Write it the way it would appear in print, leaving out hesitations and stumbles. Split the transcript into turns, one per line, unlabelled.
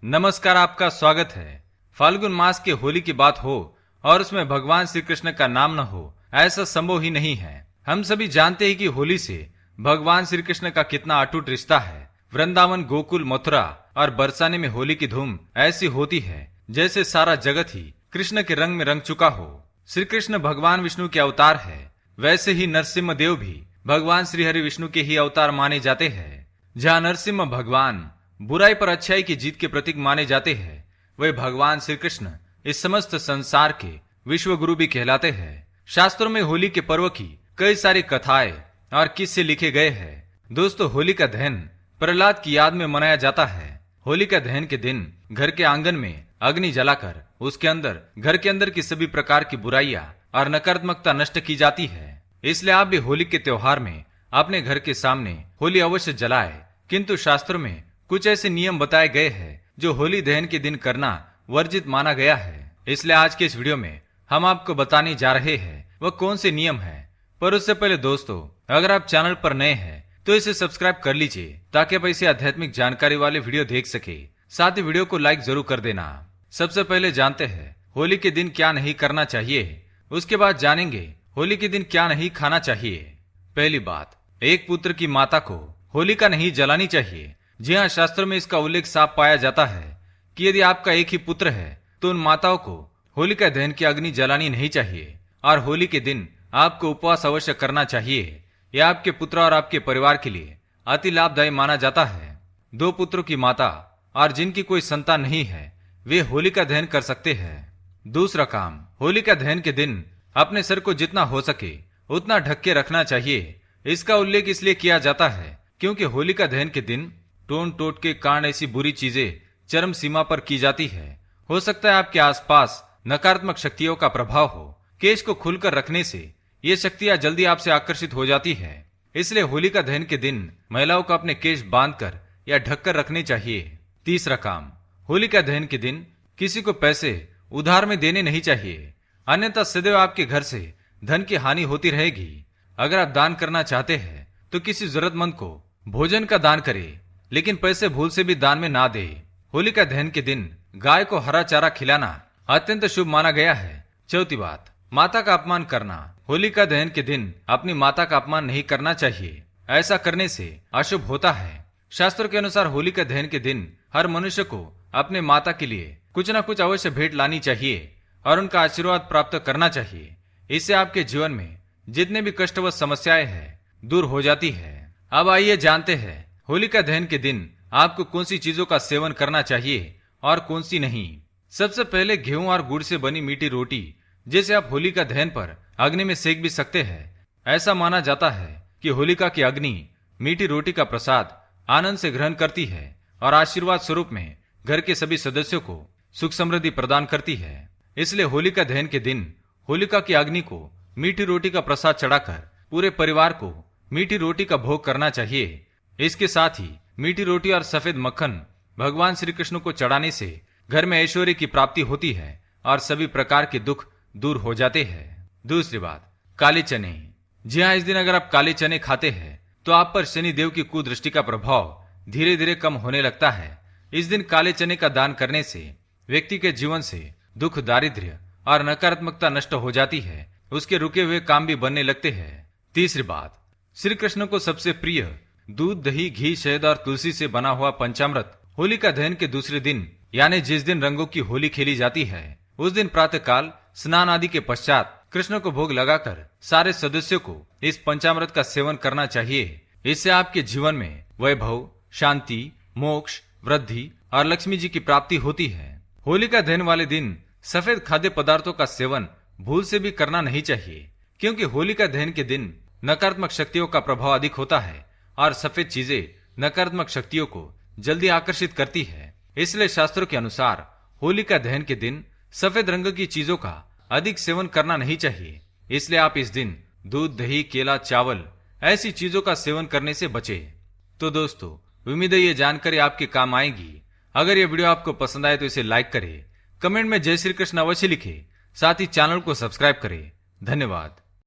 नमस्कार, आपका स्वागत है। फाल्गुन मास के होली की बात हो और उसमें भगवान श्री कृष्ण का नाम न हो, ऐसा संभव ही नहीं है। हम सभी जानते हैं कि होली से भगवान श्री कृष्ण का कितना अटूट रिश्ता है। वृंदावन, गोकुल, मथुरा और बरसाने में होली की धूम ऐसी होती है जैसे सारा जगत ही कृष्ण के रंग में रंग चुका हो। श्री कृष्ण भगवान विष्णु के अवतार है। वैसे ही नरसिम्हा देव भी भगवान श्री हरि विष्णु के ही अवतार माने जाते हैं। जहाँ नरसिम्हा भगवान बुराई पर अच्छाई की जीत के प्रतीक माने जाते हैं, वे भगवान श्री कृष्ण इस समस्त संसार के विश्व गुरु भी कहलाते हैं। शास्त्रों में होली के पर्व की कई सारी कथाएं और किस्से लिखे गए हैं। दोस्तों, होली का दहन प्रहलाद की याद में मनाया जाता है। होली का दहन के दिन घर के आंगन में अग्नि जलाकर उसके अंदर घर के अंदर की सभी प्रकार की बुराइयां और नकारात्मकता नष्ट की जाती है। इसलिए आप भी होली के त्योहार में अपने घर के सामने होली अवश्य जलाए। किंतु शास्त्रों में कुछ ऐसे नियम बताए गए हैं जो होली दहन के दिन करना वर्जित माना गया है। इसलिए आज के इस वीडियो में हम आपको बताने जा रहे हैं वह कौन से नियम है। पर उससे पहले दोस्तों, अगर आप चैनल पर नए हैं तो इसे सब्सक्राइब कर लीजिए ताकि आप ऐसी आध्यात्मिक जानकारी वाले वीडियो देख सके। साथ ही वीडियो को लाइक जरूर कर देना। सबसे पहले जानते हैं होली के दिन क्या नहीं करना चाहिए। उसके बाद जानेंगे होली के दिन क्या नहीं खाना चाहिए। पहली बात, एक पुत्र की माता को होलिका नहीं जलानी चाहिए। जी हाँ, शास्त्रों में इसका उल्लेख साफ पाया जाता है कि यदि आपका एक ही पुत्र है तो उन माताओं को होलिका दहन की अग्नि जलानी नहीं चाहिए और होली के दिन आपको उपवास अवश्य करना चाहिए। यह आपके पुत्र और आपके परिवार के लिए अति लाभदायी माना जाता है। दो पुत्रों की माता और जिनकी कोई संतान नहीं है, वे होलिका दहन कर सकते हैं। दूसरा काम, होलिका दहन के दिन अपने सर को जितना हो सके उतना ढक के रखना चाहिए। इसका उल्लेख इसलिए किया जाता है क्योंकि होलिका दहन के दिन टोन टोट के कारण ऐसी बुरी चीजें चरम सीमा पर की जाती है। हो सकता है आपके आसपास नकारात्मक शक्तियों का प्रभाव हो। केश को खुलकर रखने से ये शक्तियां जल्दी आपसे आकर्षित हो जाती है। इसलिए होलिका दहन के दिन महिलाओं को अपने केश बांधकर या ढककर रखने चाहिए। तीसरा काम, होलिका दहन के दिन किसी को पैसे उधार में देने नहीं चाहिए, अन्यथा सदैव आपके घर से धन की हानि होती रहेगी। अगर आप दान करना चाहते हैं तो किसी जरूरतमंद को भोजन का दान करें, लेकिन पैसे भूल से भी दान में ना दे। होलिका दहन के दिन गाय को हरा चारा खिलाना अत्यंत शुभ माना गया है। चौथी बात, माता का अपमान करना। होलिका दहन के दिन अपनी माता का अपमान नहीं करना चाहिए। ऐसा करने से अशुभ होता है। शास्त्रों के अनुसार होलिका दहन के दिन हर मनुष्य को अपने माता के लिए कुछ न कुछ अवश्य भेंट लानी चाहिए और उनका आशीर्वाद प्राप्त करना चाहिए। इससे आपके जीवन में जितने भी कष्ट व समस्याएं हैं दूर हो जाती है। अब आइए जानते हैं होलिका दहन के दिन आपको कौन सी चीजों का सेवन करना चाहिए और कौन सी नहीं। सबसे पहले गेहूं और गुड़ से बनी मीठी रोटी, जिसे आप होलिका दहन पर अग्नि में सेक भी सकते हैं। ऐसा माना जाता है कि होलिका की अग्नि मीठी रोटी का प्रसाद आनंद से ग्रहण करती है और आशीर्वाद स्वरूप में घर के सभी सदस्यों को सुख समृद्धि प्रदान करती है। इसलिए होलिका दहन के दिन होलिका की अग्नि को मीठी रोटी का प्रसाद चढ़ाकर पूरे परिवार को मीठी रोटी का भोग करना चाहिए। इसके साथ ही मीठी रोटी और सफेद मक्खन भगवान श्री कृष्ण को चढ़ाने से घर में ऐश्वर्य की प्राप्ति होती है और सभी प्रकार के दुख दूर हो जाते हैं। दूसरी बात, काले चने। जी हाँ, इस दिन अगर आप काले चने खाते हैं तो आप पर शनि देव की कुदृष्टि का प्रभाव धीरे धीरे कम होने लगता है। इस दिन काले चने का दान करने से व्यक्ति के जीवन से दुख, दारिद्र्य और नकारात्मकता नष्ट हो जाती है। उसके रुके हुए काम भी बनने लगते हैं। तीसरी बात, श्री कृष्ण को सबसे प्रिय दूध, दही, घी, शहद और तुलसी से बना हुआ पंचामृत होलिका दहन के दूसरे दिन यानी जिस दिन रंगों की होली खेली जाती है, उस दिन प्रातः काल स्नान आदि के पश्चात कृष्ण को भोग लगाकर सारे सदस्यों को इस पंचामृत का सेवन करना चाहिए। इससे आपके जीवन में वैभव, शांति, मोक्ष, वृद्धि और लक्ष्मी जी की प्राप्ति होती है। होलिका दहन वाले दिन सफेद खाद्य पदार्थों का सेवन भूल से भी करना नहीं चाहिए, क्योंकि होलिका दहन के दिन नकारात्मक शक्तियों का प्रभाव अधिक होता है और सफेद चीजें नकारात्मक शक्तियों को जल्दी आकर्षित करती है। इसलिए शास्त्रों के अनुसार होलिका दहन के दिन सफेद रंग की चीजों का अधिक सेवन करना नहीं चाहिए। इसलिए आप इस दिन दूध, दही, केला, चावल ऐसी चीजों का सेवन करने से बचे। तो दोस्तों, उम्मीद है ये जानकारी आपके काम आएगी। अगर ये वीडियो आपको पसंद आए तो इसे लाइक करें, कमेंट में जय श्री कृष्ण अवश्य लिखें, साथ ही चैनल को सब्सक्राइब करें। धन्यवाद।